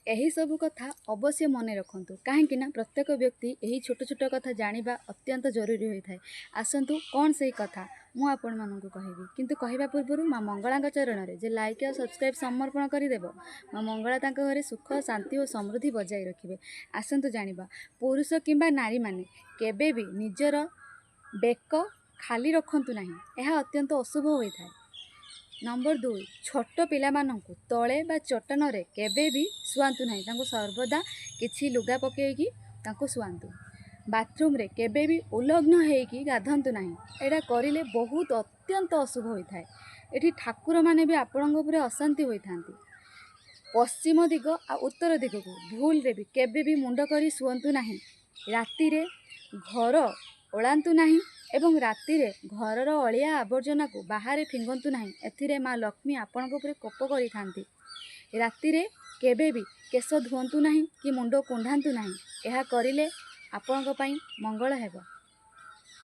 यही सब कथा अवश्य मन रखु कहीं प्रत्येक व्यक्ति यही छोट छोट कथा जानिबा अत्यंत जरूरी होता है। आसतु कौन से कथा मु आपण मानू कहबी किंतु कहवा पूर्व माँ मंगला चरण में जे लाइक और सब्सक्राइब समर्पण करदेव माँ मंगला घरे सुख शांति और समृद्धि बजाय रखिए। आसतु जानिबा पुरुष किंबा नारी माने केबे भी निजर बेक खाली रखंतु नहीं, यह अत्यंत अशुभ होता है। नंबर 2, छोट पिला मानंकु तले बा चट्टान रे केबे भी सुआंतु नहीं, तांको सर्वदा किछि लुगा पकेइकी तांको सुआंतु। बाथरूम रे केबे भी उलग्न हेइकी गाधंतु नहीं, एटा करिले बहुत अत्यंत अशुभ होता है। एठी ठाकुर माने भी आपणଙ୍କ उपरे अशांति होइथांती। पश्चिम दिग आ उत्तर दिग को भूल रे भी केबे भी मुंड करी सुअंतु नहीं। राति रे घर ओलांतु नहीं एवं राति रे घरर अलिया आवर्जना को बाहर फिंगंतु नहीं, एथिरे माँ लक्ष्मी आपणଙ୍କ उपरे कोप करि थांती। राति रे केबे भी केश धुअंतु नहीं कि मुंड कुंढांतु नहीं, यह करिले आपणଙ୍କ पई मंगल हेबो।